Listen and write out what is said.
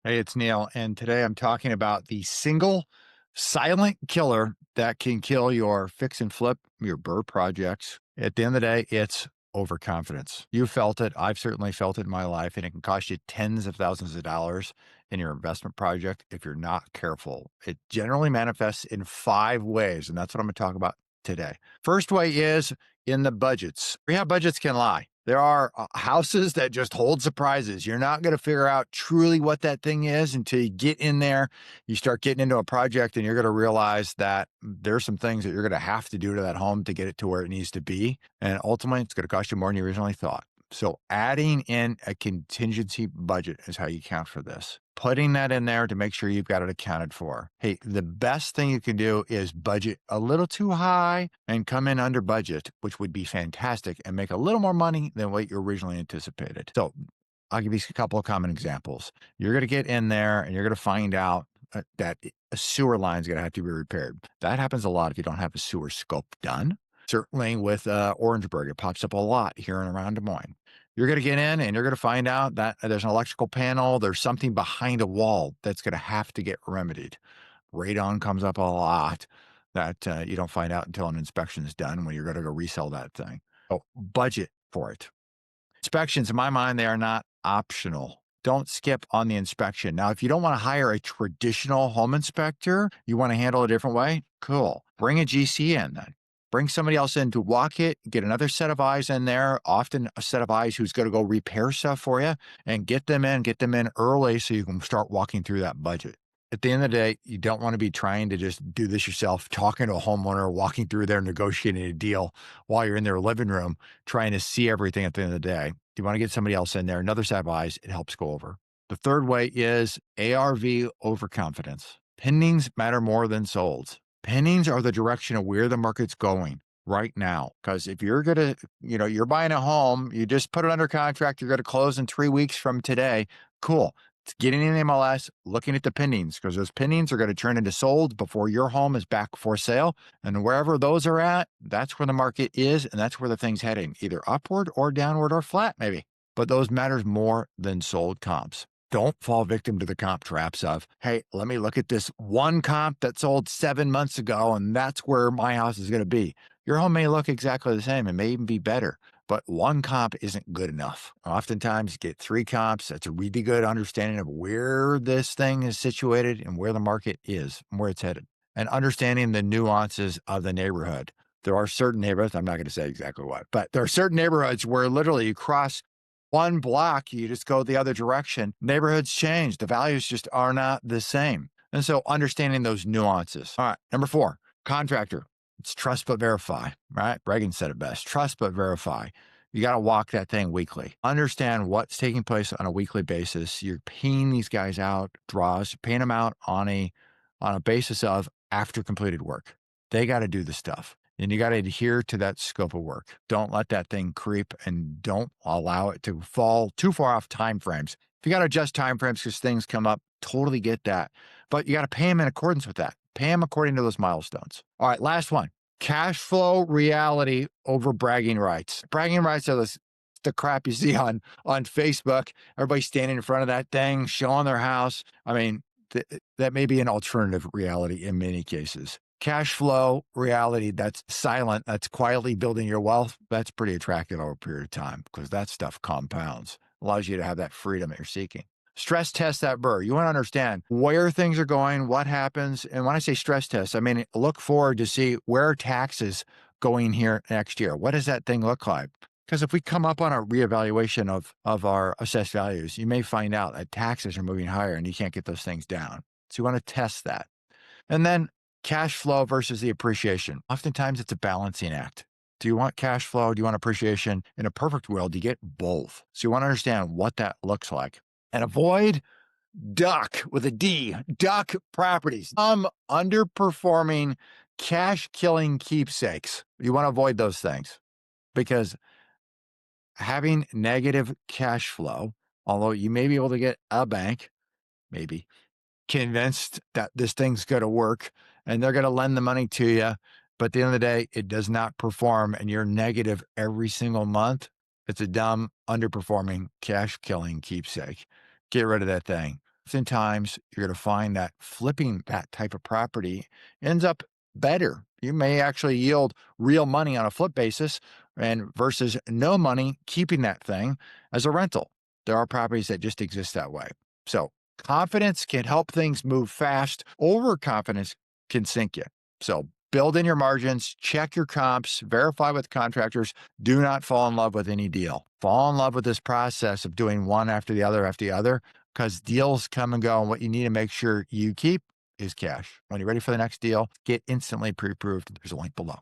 Hey, it's Neil, and today I'm talking about the single silent killer that can kill your fix and flip, your BRRRR projects. At the end of the day, it's overconfidence. You felt it. I've certainly felt it in my life, and it can cost you tens of thousands of dollars in your investment project if you're not careful. It generally manifests in 5 ways, and that's what I'm going to talk about today. First way is in the budgets. Rehab budgets can lie. There are houses that just hold surprises. You're not going to figure out truly what that thing is until you get in there. You start getting into a project and you're going to realize that there's some things that you're going to have to do to that home to get it to where it needs to be. And ultimately, it's going to cost you more than you originally thought. So adding in a contingency budget is how you account for this. Putting that in there to make sure you've got it accounted for. Hey, the best thing you can do is budget a little too high and come in under budget, which would be fantastic and make a little more money than what you originally anticipated. So I'll give you a couple of common examples. You're going to get in there and you're going to find out that a sewer line is going to have to be repaired. That happens a lot if you don't have a sewer scope done. Certainly with Orangeburg, it pops up a lot here and around Des Moines. You're going to get in and you're going to find out that there's an electrical panel, there's something behind a wall that's going to have to get remedied. Radon comes up a lot that you don't find out until an inspection is done when you're going to go resell that thing. So budget for it. Inspections, in my mind, they are not optional. Don't skip on the inspection. Now, if you don't want to hire a traditional home inspector, you want to handle it a different way, cool. Bring a GC in then. Bring somebody else in to walk it, get another set of eyes in there, often a set of eyes who's going to go repair stuff for you, and get them in early so you can start walking through that budget. At the end of the day, you don't want to be trying to just do this yourself, talking to a homeowner, walking through there, negotiating a deal while you're in their living room, trying to see everything at the end of the day. You want to get somebody else in there, another set of eyes, it helps go over. The third way is ARV overconfidence. Pendings matter more than solds. Pendings are the direction of where the market's going right now. Because if you're going to, you're buying a home, you just put it under contract, you're going to close in 3 weeks from today. Cool. It's getting in the MLS, looking at the pendings, because those pendings are going to turn into sold before your home is back for sale. And wherever those are at, that's where the market is. And that's where the thing's heading, either upward or downward or flat, maybe. But those matters more than sold comps. Don't fall victim to the comp traps of, hey, let me look at this one comp that sold 7 months ago, and that's where my house is going to be. Your home may look exactly the same and may even be better, but one comp isn't good enough. Oftentimes, you get 3 comps. That's a really good understanding of where this thing is situated and where the market is and where it's headed, and understanding the nuances of the neighborhood. There are certain neighborhoods, I'm not going to say exactly what, but there are certain neighborhoods where literally you cross one block, you just go the other direction. Neighborhoods change. The values just are not the same. And so understanding those nuances. All right. Number 4, contractor. It's trust but verify, right? Reagan said it best. Trust but verify. You got to walk that thing weekly. Understand what's taking place on a weekly basis. You're paying these guys out draws, paying them out on a basis of after completed work. They got to do the stuff. And you got to adhere to that scope of work. Don't let that thing creep and don't allow it to fall too far off timeframes. If you got to adjust timeframes because things come up, totally get that. But you got to pay them in accordance with that. Pay them according to those milestones. All right, last one. Cash flow reality over bragging rights. Bragging rights are the crap you see on Facebook. Everybody standing in front of that thing, showing their house. I mean, that may be an alternative reality in many cases. Cash flow reality, that's silent, that's quietly building your wealth, that's pretty attractive over a period of time because that stuff compounds, allows you to have that freedom that you're seeking. Stress test that BRRRR. You want to understand where things are going, what happens. And when I say stress test, I mean, look forward to see where are taxes going here next year. What does that thing look like? Because if we come up on a reevaluation of our assessed values, you may find out that taxes are moving higher and you can't get those things down. So you want to test that. And then cash flow versus the appreciation. Oftentimes it's a balancing act. Do you want cash flow? Do you want appreciation? In a perfect world, you get both. So you want to understand what that looks like. And avoid duck with a D, duck properties. Underperforming, cash killing keepsakes. You want to avoid those things because having negative cash flow, although you may be able to get a bank, maybe, convinced that this thing's going to work and they're going to lend the money to you. But at the end of the day, it does not perform and you're negative every single month. It's a dumb, underperforming, cash killing keepsake. Get rid of that thing. Oftentimes, you're going to find that flipping that type of property ends up better. You may actually yield real money on a flip basis and versus no money keeping that thing as a rental. There are properties that just exist that way. So, confidence can help things move fast. Overconfidence can sink you. So, build in your margins, check your comps, verify with contractors. Do not fall in love with any deal. Fall in love with this process of doing one after the other, because deals come and go. And what you need to make sure you keep is cash. When you're ready for the next deal, get instantly pre approved. There's a link below.